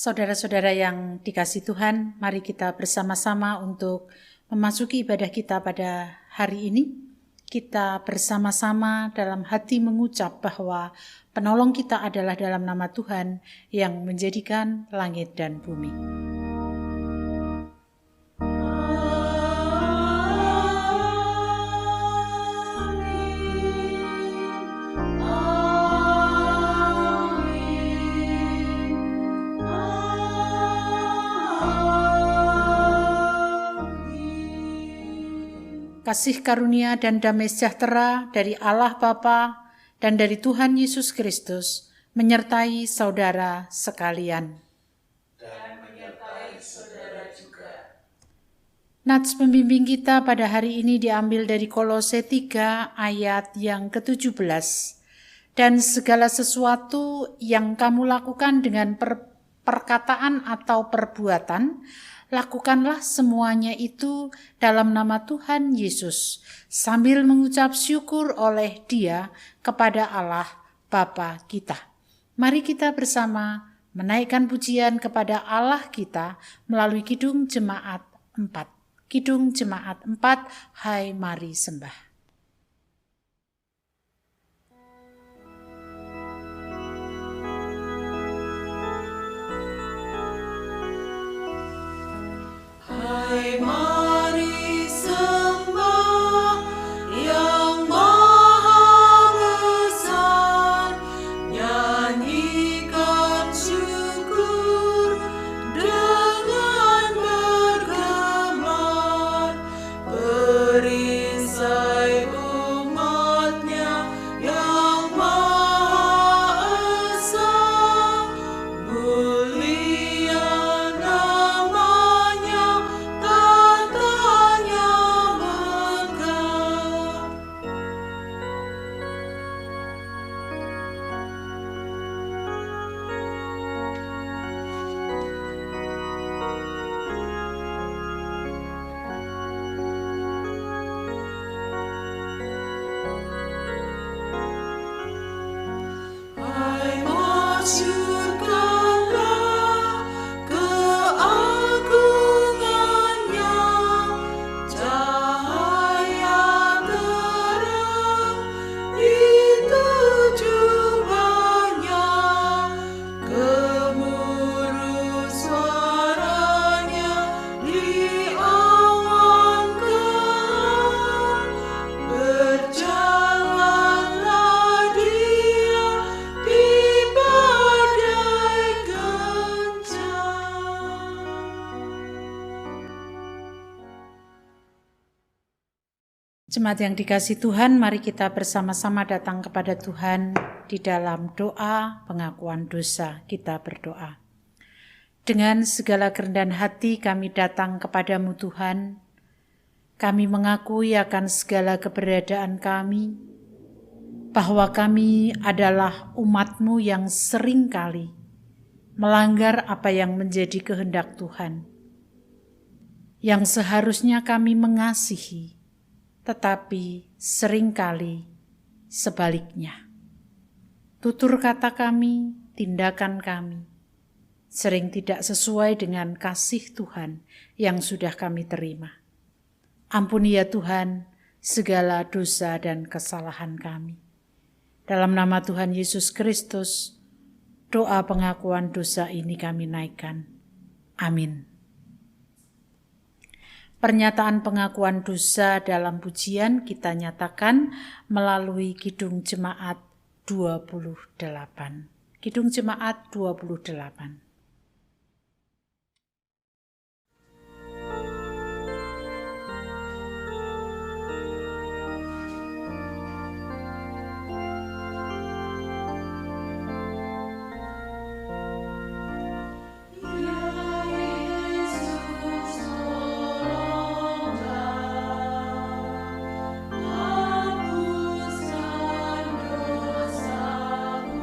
Saudara-saudara yang dikasihi Tuhan, mari kita bersama-sama untuk memasuki ibadah kita pada hari ini. Kita bersama-sama dalam hati mengucap bahwa penolong kita adalah dalam nama Tuhan yang menjadikan langit dan bumi. Kasih karunia dan damai sejahtera dari Allah Bapa dan dari Tuhan Yesus Kristus menyertai saudara sekalian. Dan menyertai saudara juga. Nats pembimbing kita pada hari ini diambil dari Kolose 3 ayat yang ke-17. Dan segala sesuatu yang kamu lakukan dengan perkataan atau perbuatan, lakukanlah semuanya itu dalam nama Tuhan Yesus, sambil mengucap syukur oleh Dia kepada Allah Bapa kita. Mari kita bersama menaikkan pujian kepada Allah kita melalui Kidung Jemaat 4. Kidung Jemaat 4, Hai Mari Sembah. Hai mari sembah yang maha besar, nyanyikan syukur dengan bergemar, perisai umatnya yang maha esa, mulia namanya, tatanya megah. Hai masyurkanlah keagungannya, cahaya terang itu jubahnya, gemuruh suaranya di awan gelap, berjalanlah Dia di badai kencang. Jemaat yang dikasihi Tuhan, mari kita bersama-sama datang kepada Tuhan di dalam doa pengakuan dosa. Kita berdoa. Dengan segala kerendahan hati kami datang kepadamu Tuhan. Kami mengakui akan segala keberadaan kami, bahwa kami adalah umat-Mu yang seringkali melanggar apa yang menjadi kehendak Tuhan, yang seharusnya kami mengasihi, tetapi seringkali sebaliknya. Tutur kata kami, tindakan kami, sering tidak sesuai dengan kasih Tuhan yang sudah kami terima. Ampuni ya Tuhan segala dosa dan kesalahan kami. Dalam nama Tuhan Yesus Kristus, doa pengakuan dosa ini kami naikkan. Amin. Pernyataan pengakuan dosa dalam pujian kita nyatakan melalui Kidung Jemaat 28. Kidung Jemaat 28. Hapuskan dosaku,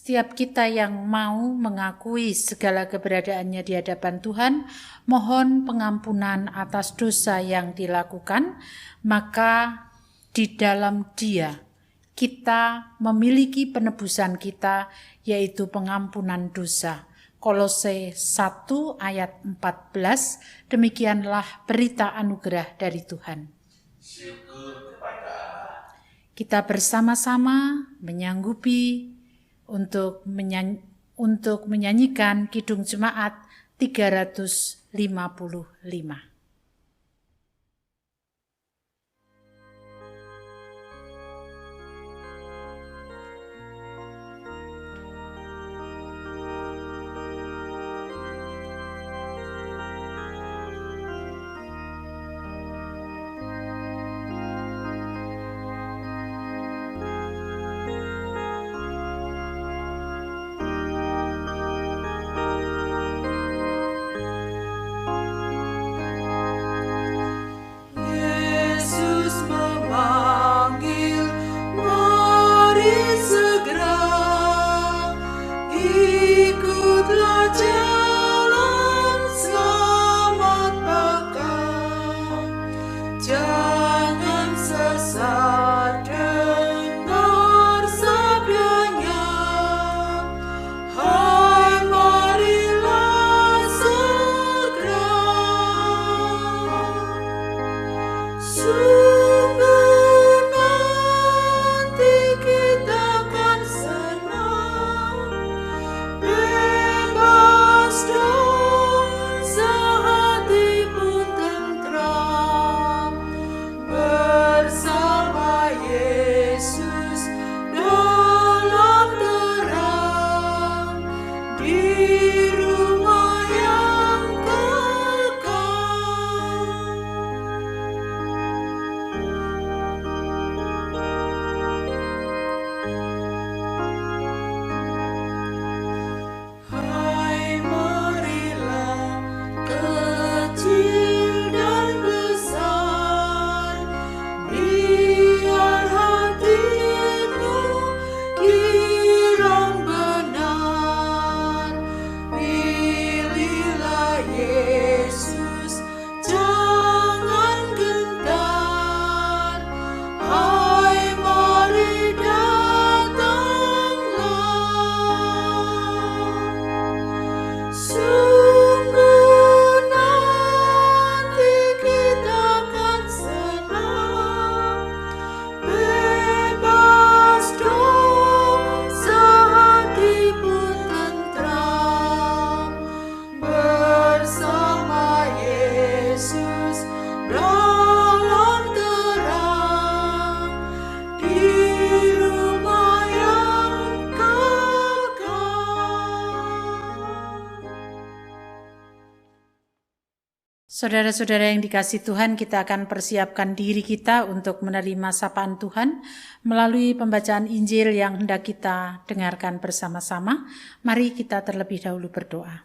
Setiap kita yang mau mengakui segala keberadaannya di hadapan Tuhan, mohon pengampunan atas dosa yang dilakukan, maka di dalam Dia kita memiliki penebusan kita, yaitu pengampunan dosa. Kolose 1 ayat 14, demikianlah berita anugerah dari Tuhan. Kita bersama-sama menyanggupi untuk menyanyikan Kidung Jemaat 355. Yesus memanggil, mari segera ikutlah jalan selamat bekal. Jangan sesat, dengar sabdanya. Hai, marilah segera. Sungguh nanti kita akan senang, bebas dosa, hati pun tentram, bersama Yesus dalam terang, di rumah yang kekal. Hai, marilah kecil dan besar, biar hatimu girang benar. Pilihlah Yesus, jangan gentar. Hai, mari datanglah. Sungguh nanti kita akan senang, bebas dosa, hati pun tentram, bersama Yesus dalam terang, di rumah yang kekal. Saudara-saudara yang dikasihi Tuhan, kita akan persiapkan diri kita untuk menerima sapaan Tuhan melalui pembacaan Injil yang hendak kita dengarkan bersama-sama. Mari kita terlebih dahulu berdoa.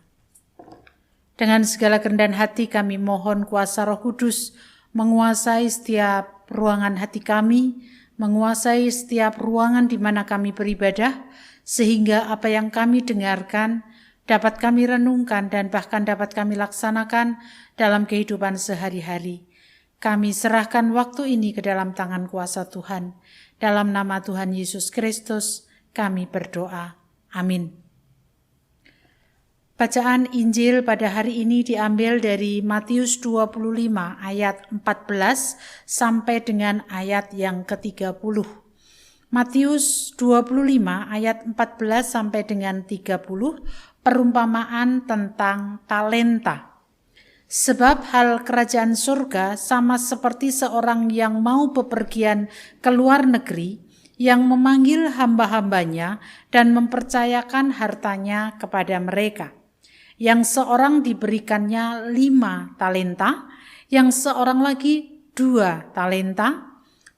Dengan segala kerendahan hati kami mohon kuasa Roh Kudus menguasai setiap ruangan hati kami, menguasai setiap ruangan di mana kami beribadah, sehingga apa yang kami dengarkan dapat kami renungkan dan bahkan dapat kami laksanakan dalam kehidupan sehari-hari. Kami serahkan waktu ini ke dalam tangan kuasa Tuhan. Dalam nama Tuhan Yesus Kristus kami berdoa. Amin. Bacaan Injil pada hari ini diambil dari Matius 25 ayat 14 sampai dengan ayat yang ke-30. Matius 25 ayat 14 sampai dengan 30, perumpamaan tentang talenta. Sebab hal kerajaan surga sama seperti seorang yang mau bepergian ke luar negeri, yang memanggil hamba-hambanya dan mempercayakan hartanya kepada mereka. Yang seorang diberikannya 5 talenta, yang seorang lagi 2 talenta,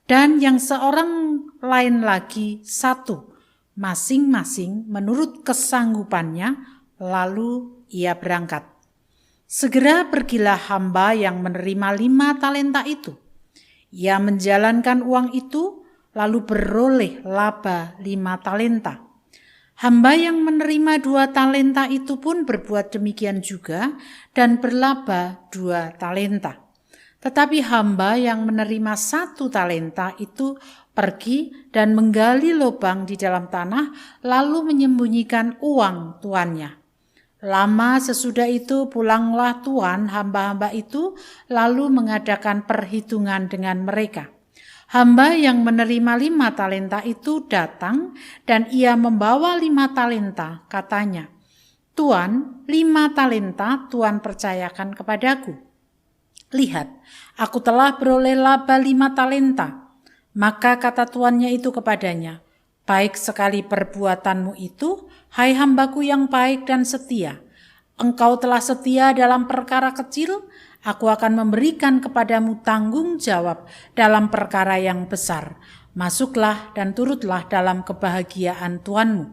dan yang seorang lain lagi 1, masing-masing menurut kesanggupannya. Lalu ia berangkat. Segera pergilah hamba yang menerima 5 talenta itu. Ia menjalankan uang itu, lalu beroleh laba 5 talenta. Hamba yang menerima 2 talenta itu pun berbuat demikian juga dan berlaba 2 talenta. Tetapi hamba yang menerima 1 talenta itu pergi dan menggali lubang di dalam tanah lalu menyembunyikan uang tuannya. Lama sesudah itu pulanglah tuan hamba-hamba itu lalu mengadakan perhitungan dengan mereka. Hamba yang menerima 5 talenta itu datang dan ia membawa 5 talenta, katanya, "Tuan, 5 talenta Tuan percayakan kepadaku. Lihat, aku telah beroleh laba 5 talenta." Maka kata tuannya itu kepadanya, "Baik sekali perbuatanmu itu, hai hambaku yang baik dan setia. Engkau telah setia dalam perkara kecil, aku akan memberikan kepadamu tanggung jawab dalam perkara yang besar. Masuklah dan turutlah dalam kebahagiaan Tuanmu."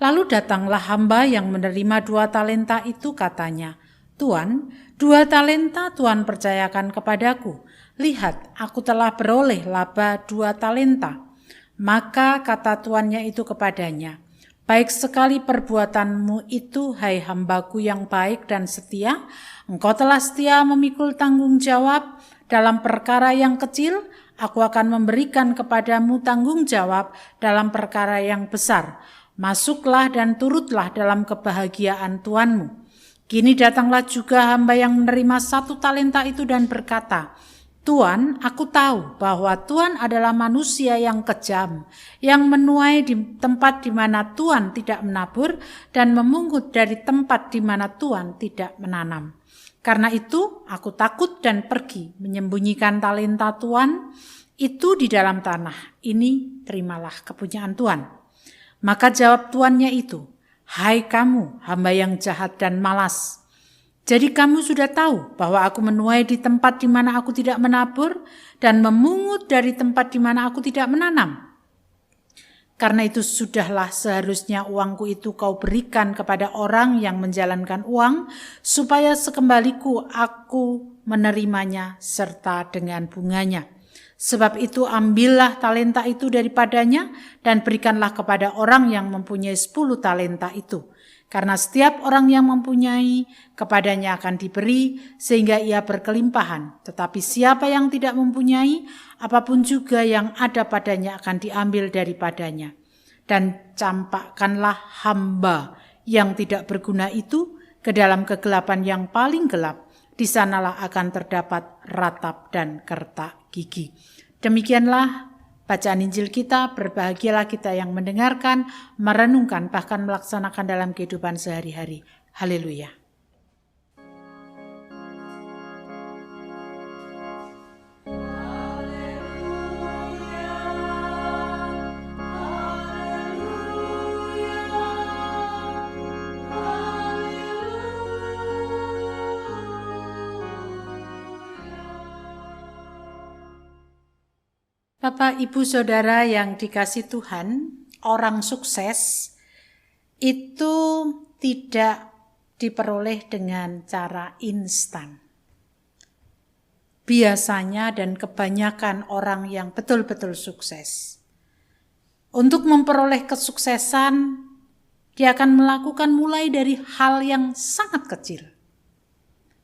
Lalu datanglah hamba yang menerima 2 talenta itu, katanya, "Tuan, 2 talenta Tuan percayakan kepadaku. Lihat, aku telah beroleh laba 2 talenta." Maka kata tuannya itu kepadanya, "Baik sekali perbuatanmu itu, hai hambaku yang baik dan setia. Engkau telah setia memikul tanggung jawab dalam perkara yang kecil, aku akan memberikan kepadamu tanggung jawab dalam perkara yang besar. Masuklah dan turutlah dalam kebahagiaan Tuanmu." Kini datanglah juga hamba yang menerima 1 talenta itu dan berkata, "Tuan, aku tahu bahwa Tuan adalah manusia yang kejam, yang menuai di tempat di mana Tuan tidak menabur dan memungut dari tempat di mana Tuan tidak menanam. Karena itu aku takut dan pergi menyembunyikan talenta Tuan itu di dalam tanah. Ini terimalah kepunyaan Tuan." Maka jawab tuannya itu, "Hai kamu, hamba yang jahat dan malas. Jadi kamu sudah tahu bahwa aku menuai di tempat di mana aku tidak menabur dan memungut dari tempat di mana aku tidak menanam. Karena itu sudahlah seharusnya uangku itu kau berikan kepada orang yang menjalankan uang, supaya sekembaliku aku menerimanya serta dengan bunganya. Sebab itu ambillah talenta itu daripadanya dan berikanlah kepada orang yang mempunyai 10 talenta itu. Karena setiap orang yang mempunyai, kepadanya akan diberi sehingga ia berkelimpahan. Tetapi siapa yang tidak mempunyai, apapun juga yang ada padanya akan diambil daripadanya. Dan campakkanlah hamba yang tidak berguna itu ke dalam kegelapan yang paling gelap. Di sanalah akan terdapat ratap dan kertak gigi." Demikianlah bacaan Injil kita. Berbahagialah kita yang mendengarkan, merenungkan, bahkan melaksanakan dalam kehidupan sehari-hari. Haleluya. Bapak, Ibu, Saudara yang dikasih Tuhan, orang sukses itu tidak diperoleh dengan cara instan. Biasanya dan kebanyakan orang yang betul-betul sukses, untuk memperoleh kesuksesan, dia akan melakukan mulai dari hal yang sangat kecil.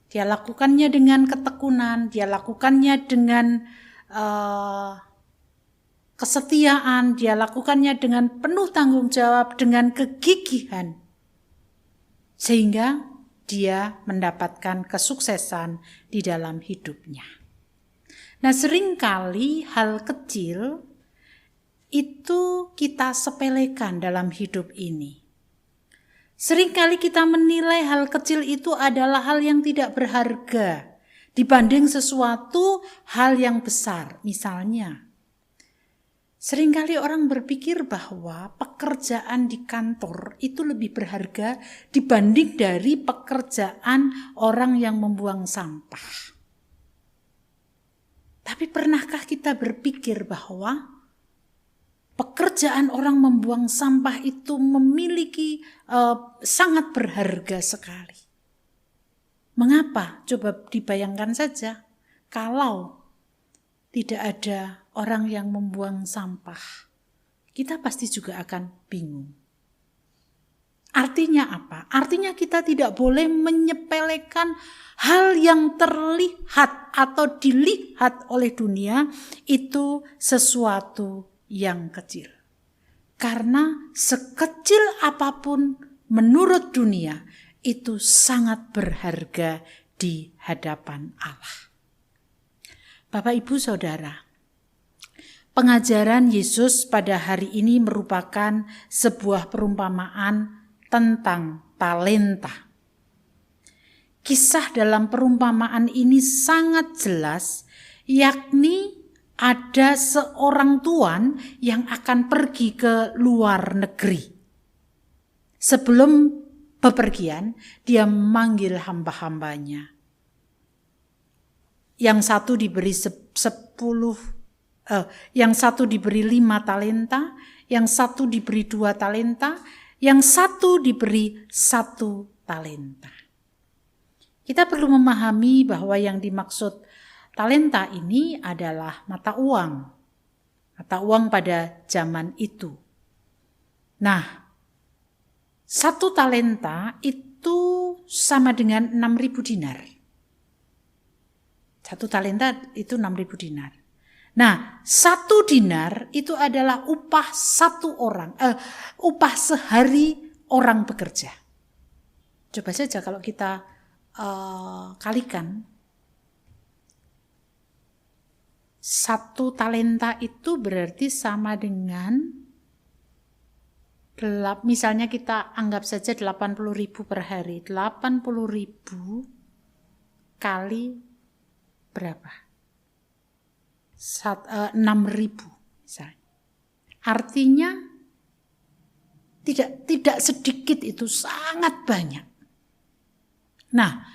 Dia lakukannya dengan ketekunan, dia lakukannya dengan kesetiaan, dia lakukannya dengan penuh tanggung jawab, dengan kegigihan, sehingga dia mendapatkan kesuksesan di dalam hidupnya. Nah, seringkali hal kecil itu kita sepelekan dalam hidup ini. Seringkali kita menilai hal kecil itu adalah hal yang tidak berharga dibanding sesuatu hal yang besar. Misalnya, seringkali orang berpikir bahwa pekerjaan di kantor itu lebih berharga dibanding dari pekerjaan orang yang membuang sampah. Tapi pernahkah kita berpikir bahwa pekerjaan orang membuang sampah itu memiliki sangat berharga sekali? Mengapa? Coba dibayangkan saja kalau tidak ada orang yang membuang sampah, kita pasti juga akan bingung. Artinya apa? Artinya kita tidak boleh menyepelekan hal yang terlihat atau dilihat oleh dunia itu sesuatu yang kecil. Karena sekecil apapun menurut dunia itu sangat berharga di hadapan Allah. Bapak, Ibu, Saudara, pengajaran Yesus pada hari ini merupakan sebuah perumpamaan tentang talenta. Kisah dalam perumpamaan ini sangat jelas, yakni ada seorang tuan yang akan pergi ke luar negeri. Sebelum bepergian, dia memanggil hamba-hambanya. Yang satu diberi 5 talenta, yang satu diberi 2 talenta, yang satu diberi 1 talenta. Kita perlu memahami bahwa yang dimaksud talenta ini adalah mata uang. Mata uang pada zaman itu. Nah, 1 talenta itu sama dengan 6.000 dinar. 1 talenta itu 6.000 dinar. Nah, 1 dinar itu adalah upah upah sehari orang bekerja. Coba saja kalau kita kalikan, 1 talenta itu berarti sama dengan, misalnya kita anggap saja 80.000 per hari. 80.000 kali berapa? 6.000 misalnya. Artinya tidak sedikit, itu sangat banyak. Nah,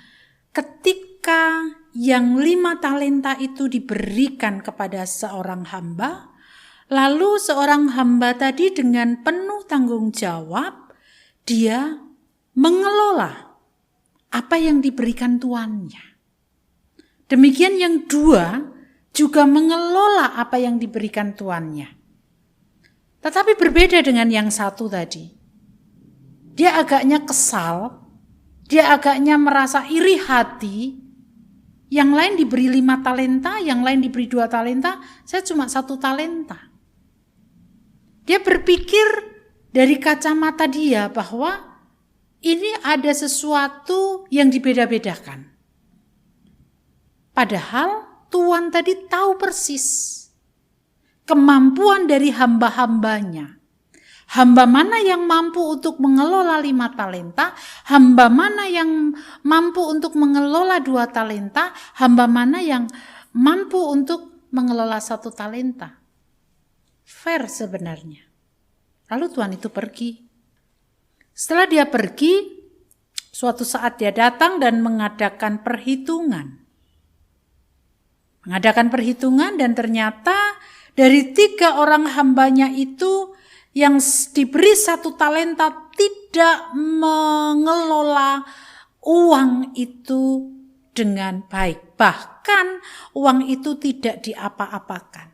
ketika yang 5 talenta itu diberikan kepada seorang hamba, lalu seorang hamba tadi dengan penuh tanggung jawab, dia mengelola apa yang diberikan tuannya. Demikian yang 2 juga mengelola apa yang diberikan tuannya. Tetapi berbeda dengan yang 1 tadi. Dia agaknya kesal, dia agaknya merasa iri hati. Yang lain diberi 5 talenta, yang lain diberi 2 talenta, saya cuma 1 talenta. Dia berpikir dari kacamata dia bahwa ini ada sesuatu yang dibeda-bedakan. Padahal Tuhan tadi tahu persis kemampuan dari hamba-hambanya. Hamba mana yang mampu untuk mengelola 5 talenta, hamba mana yang mampu untuk mengelola 2 talenta, hamba mana yang mampu untuk mengelola 1 talenta. Fair sebenarnya. Lalu Tuhan itu pergi. Setelah dia pergi, suatu saat dia datang dan mengadakan perhitungan. Dan ternyata dari 3 orang hambanya itu yang diberi 1 talenta tidak mengelola uang itu dengan baik. Bahkan uang itu tidak diapa-apakan.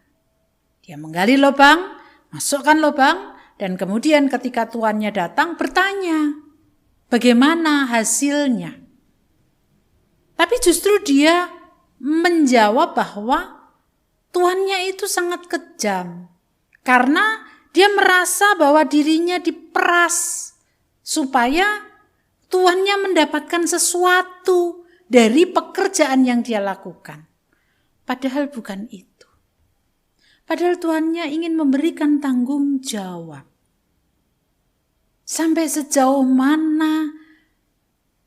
Dia menggali lubang, masukkan lubang, dan kemudian ketika tuannya datang bertanya, bagaimana hasilnya? Tapi justru dia menjawab bahwa tuannya itu sangat kejam. Karena dia merasa bahwa dirinya diperas supaya tuannya mendapatkan sesuatu dari pekerjaan yang dia lakukan. Padahal bukan itu. Padahal tuannya ingin memberikan tanggung jawab. Sampai sejauh mana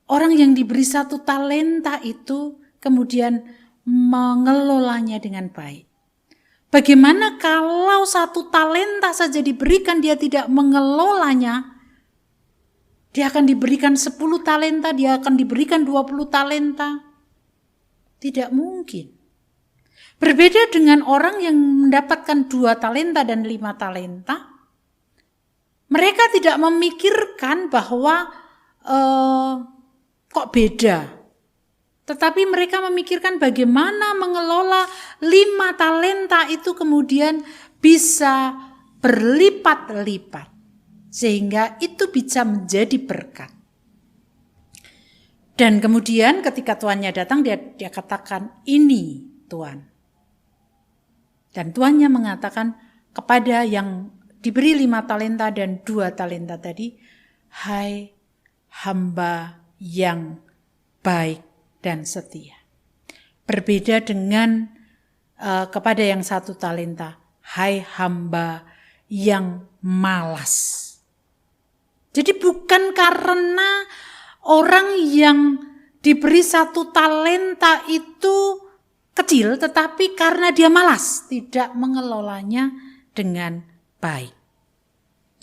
orang yang diberi 1 talenta itu kemudian mengelolanya dengan baik. Bagaimana kalau 1 talenta saja diberikan, dia tidak mengelolanya? Dia akan diberikan 10 talenta, dia akan diberikan 20 talenta. Tidak mungkin. Berbeda dengan orang yang mendapatkan 2 talenta dan 5 talenta. Mereka tidak memikirkan bahwa kok beda. Tetapi mereka memikirkan bagaimana mengelola 5 talenta itu kemudian bisa berlipat-lipat. sehingga itu bisa menjadi berkat. Dan kemudian ketika tuannya datang, dia katakan, ini Tuan. Dan tuannya mengatakan kepada yang diberi 5 talenta dan 2 talenta tadi, hai hamba yang baik dan setia. Berbeda dengan kepada yang 1 talenta, hai hamba yang malas. Jadi bukan karena orang yang diberi 1 talenta itu kecil, tetapi karena dia malas, tidak mengelolanya dengan baik.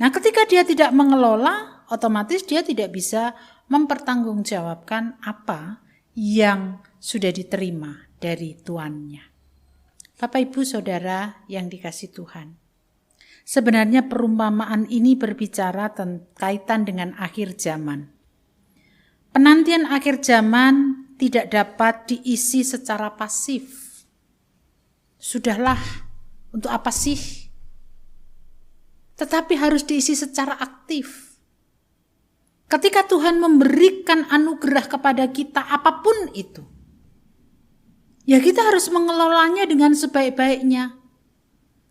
Nah, ketika dia tidak mengelola, otomatis dia tidak bisa mempertanggungjawabkan apa yang sudah diterima dari tuannya. Bapak, Ibu, Saudara yang dikasihi Tuhan, sebenarnya perumpamaan ini berbicara kaitan dengan akhir zaman. Penantian akhir zaman tidak dapat diisi secara pasif. Sudahlah, untuk apa sih? Tetapi harus diisi secara aktif. Ketika Tuhan memberikan anugerah kepada kita apapun itu, ya kita harus mengelolanya dengan sebaik-baiknya.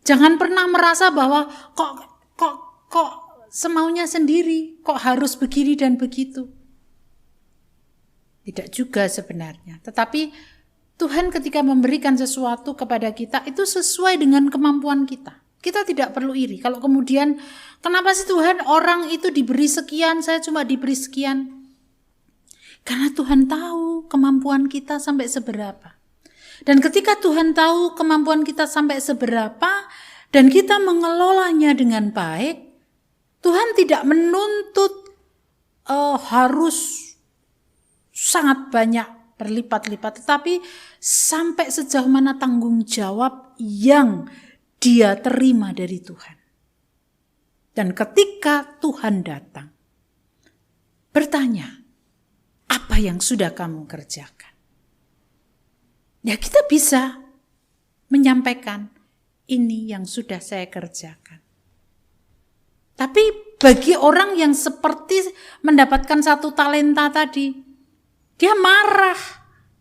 Jangan pernah merasa bahwa kok semaunya sendiri, kok harus begini dan begitu. Tidak juga sebenarnya. Tetapi Tuhan ketika memberikan sesuatu kepada kita itu sesuai dengan kemampuan kita. Kita tidak perlu iri. Kalau kemudian, kenapa sih Tuhan orang itu diberi sekian, saya cuma diberi sekian? Karena Tuhan tahu kemampuan kita sampai seberapa. Dan ketika Tuhan tahu kemampuan kita sampai seberapa, dan kita mengelolanya dengan baik, Tuhan tidak menuntut harus sangat banyak berlipat-lipat, tetapi sampai sejauh mana tanggung jawab yang dia terima dari Tuhan. Dan ketika Tuhan datang, bertanya, apa yang sudah kamu kerjakan? Ya, kita bisa menyampaikan, ini yang sudah saya kerjakan. Tapi bagi orang yang seperti mendapatkan 1 talenta tadi, dia marah.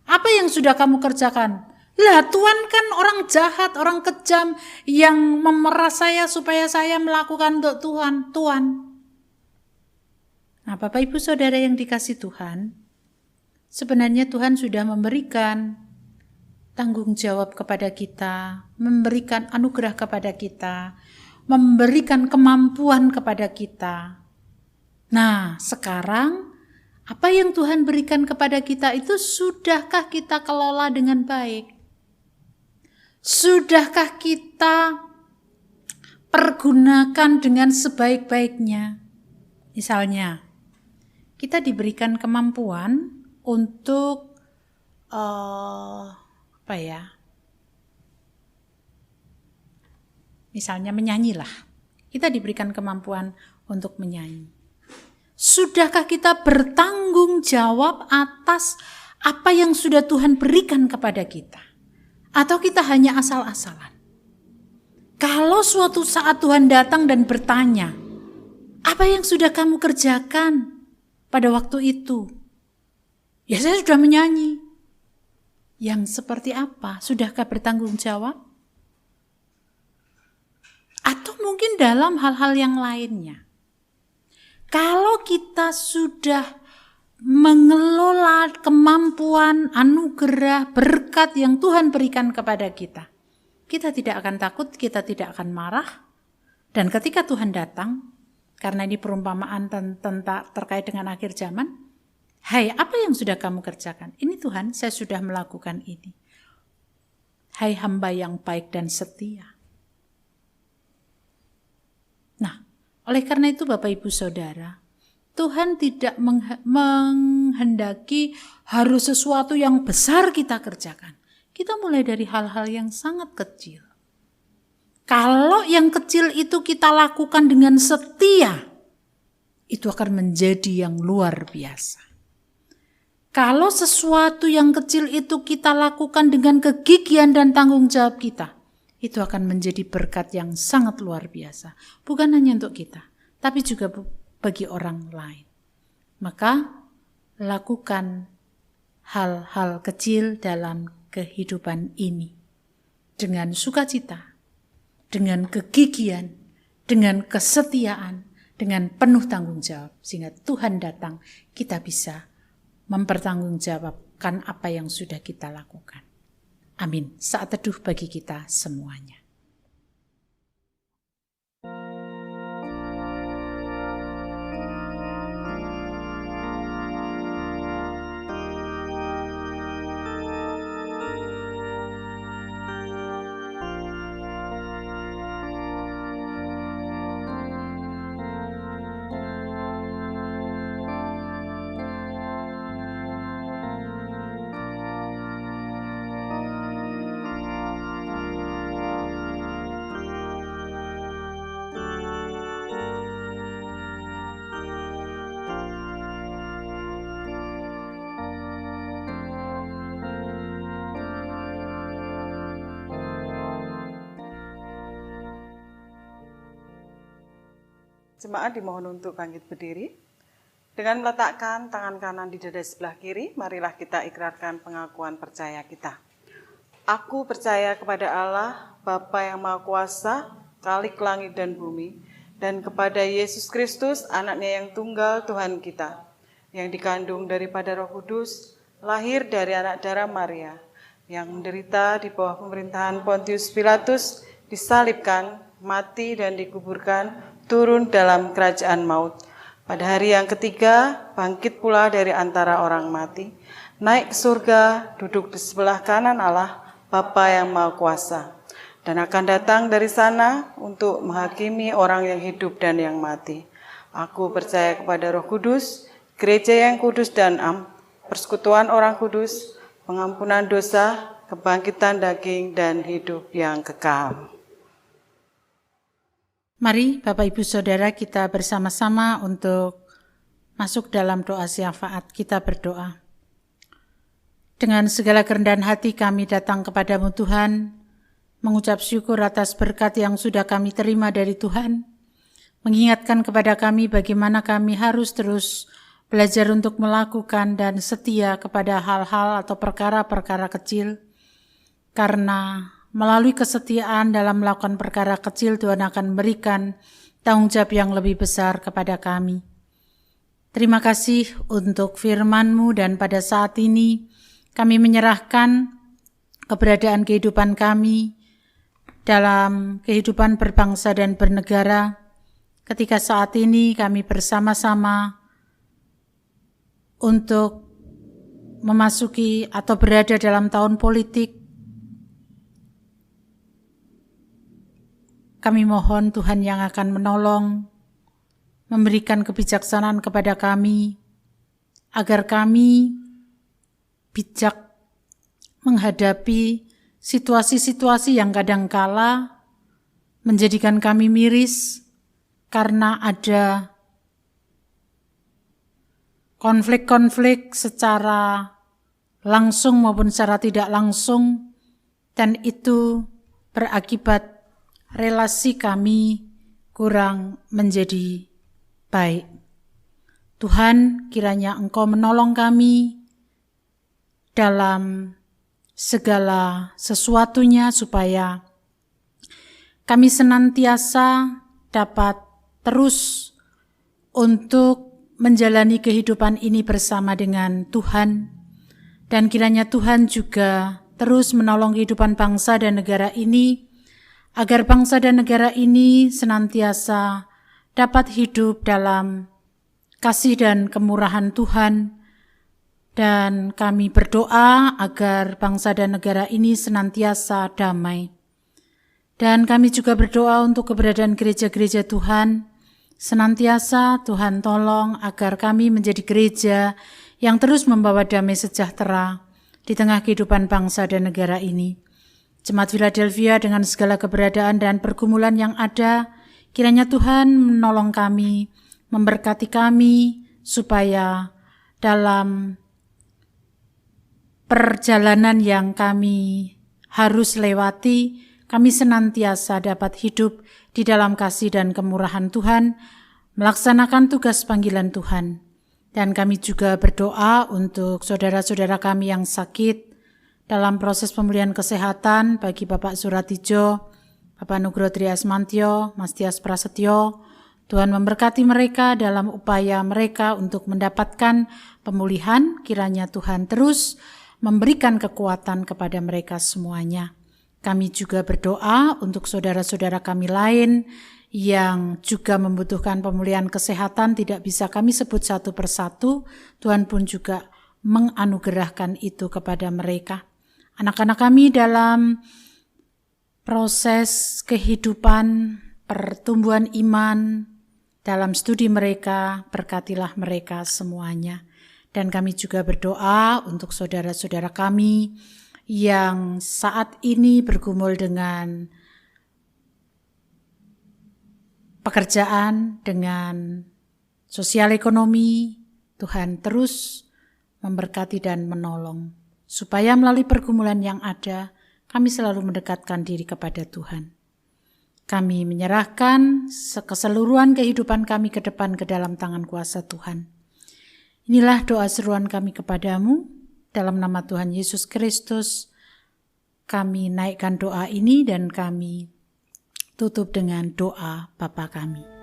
Apa yang sudah kamu kerjakan? Lah, Tuhan kan orang jahat, orang kejam yang memeras saya supaya saya melakukan untuk Tuhan. Nah, Bapak, Ibu, Saudara yang dikasihi Tuhan, sebenarnya Tuhan sudah memberikan tanggung jawab kepada kita, memberikan anugerah kepada kita, memberikan kemampuan kepada kita. Nah, sekarang apa yang Tuhan berikan kepada kita itu sudahkah kita kelola dengan baik? Sudahkah kita pergunakan dengan sebaik-baiknya? Misalnya, kita diberikan kemampuan untuk misalnya menyanyilah. Kita diberikan kemampuan untuk menyanyi. Sudahkah kita bertanggung jawab atas apa yang sudah Tuhan berikan kepada kita? Atau kita hanya asal-asalan? Kalau suatu saat Tuhan datang dan bertanya, apa yang sudah kamu kerjakan pada waktu itu? Ya, saya sudah menyanyi. Yang seperti apa? Sudahkah bertanggung jawab? Atau mungkin dalam hal-hal yang lainnya. Kalau kita sudah mengelola kemampuan, anugerah, berkat yang Tuhan berikan kepada kita, kita tidak akan takut, kita tidak akan marah. Dan ketika Tuhan datang, karena ini perumpamaan terkait dengan akhir zaman, hai, apa yang sudah kamu kerjakan? Ini Tuhan, saya sudah melakukan ini. Hai hamba yang baik dan setia. Nah, oleh karena itu Bapak, Ibu, Saudara, Tuhan tidak menghendaki harus sesuatu yang besar kita kerjakan. Kita mulai dari hal-hal yang sangat kecil. Kalau yang kecil itu kita lakukan dengan setia, itu akan menjadi yang luar biasa. Kalau sesuatu yang kecil itu kita lakukan dengan kegigihan dan tanggung jawab kita, itu akan menjadi berkat yang sangat luar biasa. Bukan hanya untuk kita, tapi juga bagi orang lain. Maka lakukan hal-hal kecil dalam kehidupan ini dengan sukacita, dengan kegigihan, dengan kesetiaan, dengan penuh tanggung jawab, sehingga Tuhan datang, kita bisa mempertanggungjawabkan apa yang sudah kita lakukan. Amin. Saat teduh bagi kita semuanya. Jemaat dimohon untuk bangkit berdiri. Dengan meletakkan tangan kanan di dada sebelah kiri, marilah kita ikrarkan pengakuan percaya kita. Aku percaya kepada Allah, Bapa yang Maha Kuasa, Khalik langit dan bumi, dan kepada Yesus Kristus, anaknya yang tunggal Tuhan kita, yang dikandung daripada Roh Kudus, lahir dari anak darah Maria, yang menderita di bawah pemerintahan Pontius Pilatus, disalibkan, mati dan dikuburkan, turun dalam kerajaan maut. Pada hari yang ketiga, bangkit pula dari antara orang mati, naik ke surga, duduk di sebelah kanan Allah, Bapa yang Maha Kuasa, dan akan datang dari sana untuk menghakimi orang yang hidup dan yang mati. Aku percaya kepada Roh Kudus, gereja yang kudus dan persekutuan orang kudus, pengampunan dosa, kebangkitan daging, dan hidup yang kekal. Mari Bapak Ibu Saudara kita bersama-sama untuk masuk dalam doa syafaat. Kita berdoa. Dengan segala kerendahan hati kami datang kepadamu Tuhan, mengucap syukur atas berkat yang sudah kami terima dari Tuhan, mengingatkan kepada kami bagaimana kami harus terus belajar untuk melakukan dan setia kepada hal-hal atau perkara-perkara kecil, karena melalui kesetiaan dalam melakukan perkara kecil, Tuhan akan memberikan tanggung jawab yang lebih besar kepada kami. Terima kasih untuk firman-Mu, dan pada saat ini kami menyerahkan keberadaan kehidupan kami dalam kehidupan berbangsa dan bernegara. Ketika saat ini kami bersama-sama untuk memasuki atau berada dalam tahun politik, kami mohon Tuhan yang akan menolong, memberikan kebijaksanaan kepada kami, agar kami bijak menghadapi situasi-situasi yang kadangkala menjadikan kami miris karena ada konflik-konflik secara langsung maupun secara tidak langsung, dan itu berakibat relasi kami kurang menjadi baik. Tuhan, kiranya Engkau menolong kami dalam segala sesuatunya, supaya kami senantiasa dapat terus untuk menjalani kehidupan ini bersama dengan Tuhan, dan kiranya Tuhan juga terus menolong kehidupan bangsa dan negara ini, agar bangsa dan negara ini senantiasa dapat hidup dalam kasih dan kemurahan Tuhan. Dan kami berdoa agar bangsa dan negara ini senantiasa damai. Dan kami juga berdoa untuk keberadaan gereja-gereja Tuhan. Senantiasa Tuhan tolong agar kami menjadi gereja yang terus membawa damai sejahtera di tengah kehidupan bangsa dan negara ini. Jemaat Philadelphia dengan segala keberadaan dan pergumulan yang ada, kiranya Tuhan menolong kami, memberkati kami, supaya dalam perjalanan yang kami harus lewati, kami senantiasa dapat hidup di dalam kasih dan kemurahan Tuhan, melaksanakan tugas panggilan Tuhan. Dan kami juga berdoa untuk saudara-saudara kami yang sakit dalam proses pemulihan kesehatan, bagi Bapak Suratijo, Bapak Nugroho Triasmantio, Mas Tias Prasetyo. Tuhan memberkati mereka dalam upaya mereka untuk mendapatkan pemulihan. Kiranya Tuhan terus memberikan kekuatan kepada mereka semuanya. Kami juga berdoa untuk saudara-saudara kami lain yang juga membutuhkan pemulihan kesehatan, tidak bisa kami sebut satu persatu. Tuhan pun juga menganugerahkan itu kepada mereka. Anak-anak kami dalam proses kehidupan, pertumbuhan iman, dalam studi mereka, berkatilah mereka semuanya. Dan kami juga berdoa untuk saudara-saudara kami yang saat ini bergumul dengan pekerjaan, dengan sosial ekonomi. Tuhan terus memberkati dan menolong, supaya melalui pergumulan yang ada, kami selalu mendekatkan diri kepada Tuhan. Kami menyerahkan keseluruhan kehidupan kami ke depan ke dalam tangan kuasa Tuhan. Inilah doa seruan kami kepadamu, dalam nama Tuhan Yesus Kristus. Kami naikkan doa ini dan kami tutup dengan doa Bapa kami.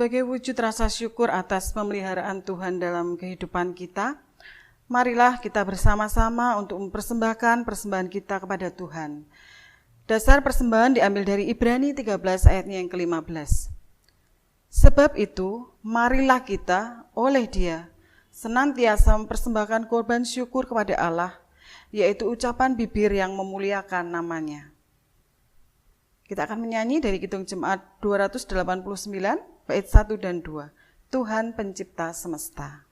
Sebagai wujud rasa syukur atas pemeliharaan Tuhan dalam kehidupan kita, marilah kita bersama-sama untuk mempersembahkan persembahan kita kepada Tuhan. Dasar persembahan diambil dari Ibrani 13 ayatnya yang ke-15. Sebab itu, marilah kita oleh Dia senantiasa mempersembahkan korban syukur kepada Allah, yaitu ucapan bibir yang memuliakan namanya. Kita akan menyanyi dari Kidung Jemaat 289, bait 1 dan 2. Tuhan Pencipta Semesta.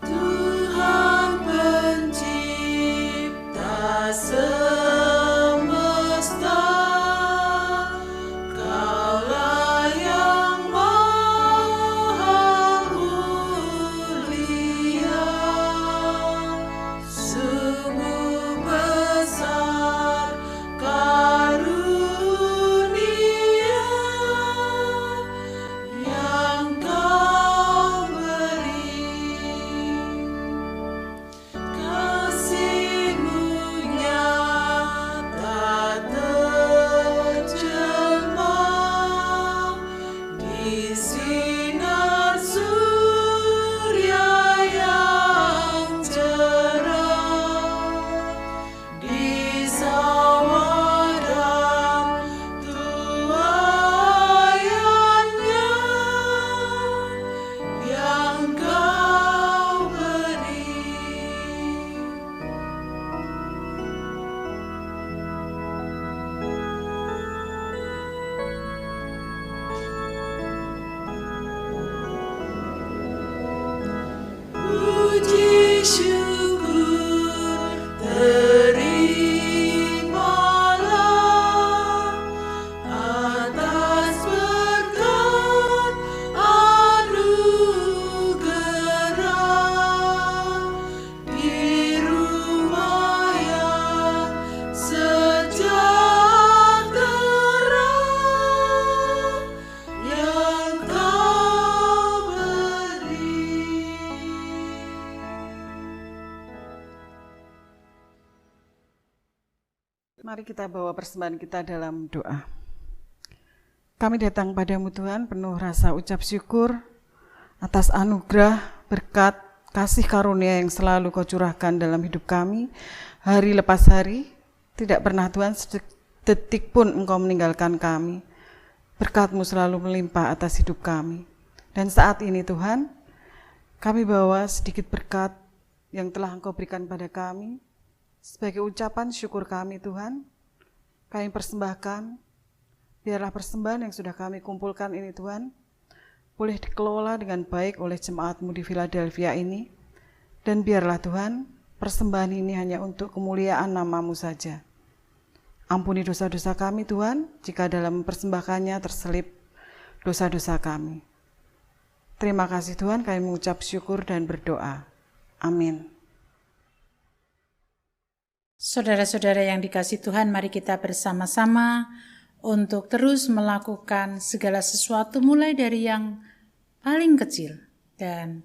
Tuhan Pencipta semesta, Kaulah yang maha mulia. Mari kita bawa persembahan kita dalam doa. Kami datang padamu Tuhan penuh rasa ucap syukur atas anugerah, berkat, kasih karunia yang selalu Kau curahkan dalam hidup kami. Hari lepas hari, tidak pernah Tuhan sedetik pun Engkau meninggalkan kami. Berkat-Mu selalu melimpah atas hidup kami. Dan saat ini Tuhan, kami bawa sedikit berkat yang telah Engkau berikan pada kami. Sebagai ucapan syukur kami Tuhan, kami persembahkan, biarlah persembahan yang sudah kami kumpulkan ini Tuhan, boleh dikelola dengan baik oleh jemaat-Mu di Philadelphia ini, dan biarlah Tuhan, persembahan ini hanya untuk kemuliaan nama-Mu saja. Ampuni dosa-dosa kami Tuhan, jika dalam mempersembahkannya terselip dosa-dosa kami. Terima kasih Tuhan, kami mengucap syukur dan berdoa. Amin. Saudara-saudara yang dikasihi Tuhan, mari kita bersama-sama untuk terus melakukan segala sesuatu mulai dari yang paling kecil. Dan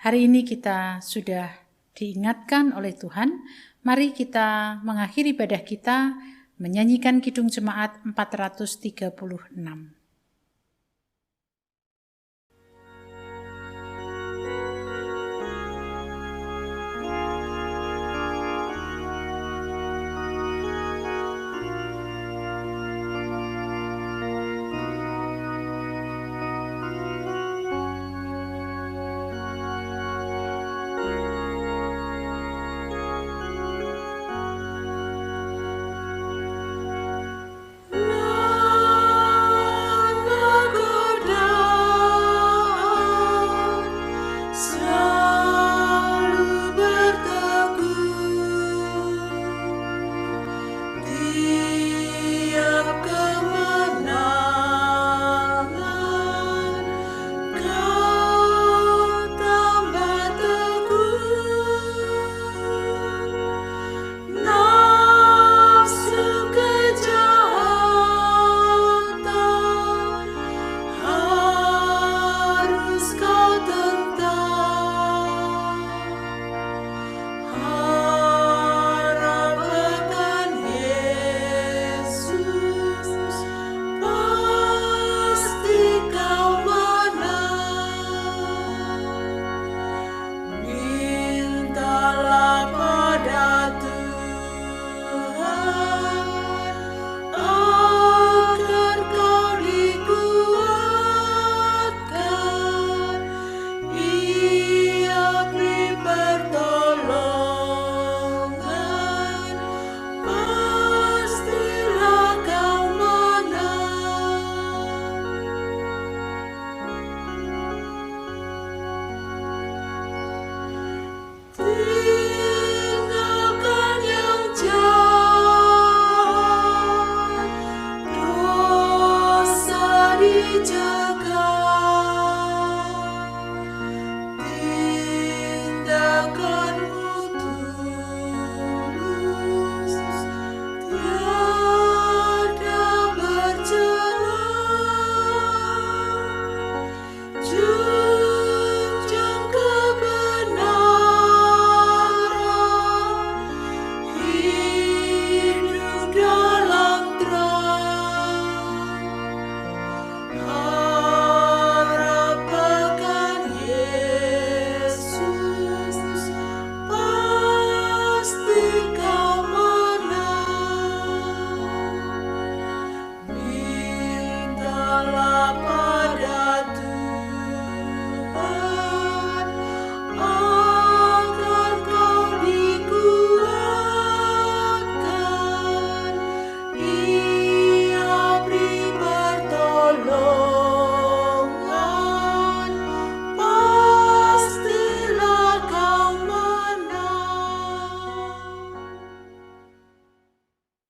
hari ini kita sudah diingatkan oleh Tuhan, mari kita mengakhiri ibadah kita menyanyikan Kidung Jemaat 436.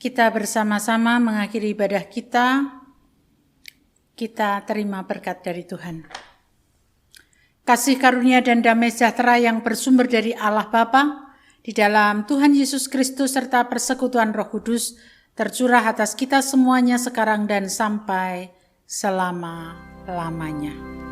Kita bersama-sama mengakhiri ibadah kita terima berkat dari Tuhan. Kasih karunia dan damai sejahtera yang bersumber dari Allah Bapa, di dalam Tuhan Yesus Kristus serta persekutuan Roh Kudus, tercurah atas kita semuanya sekarang dan sampai selama-lamanya.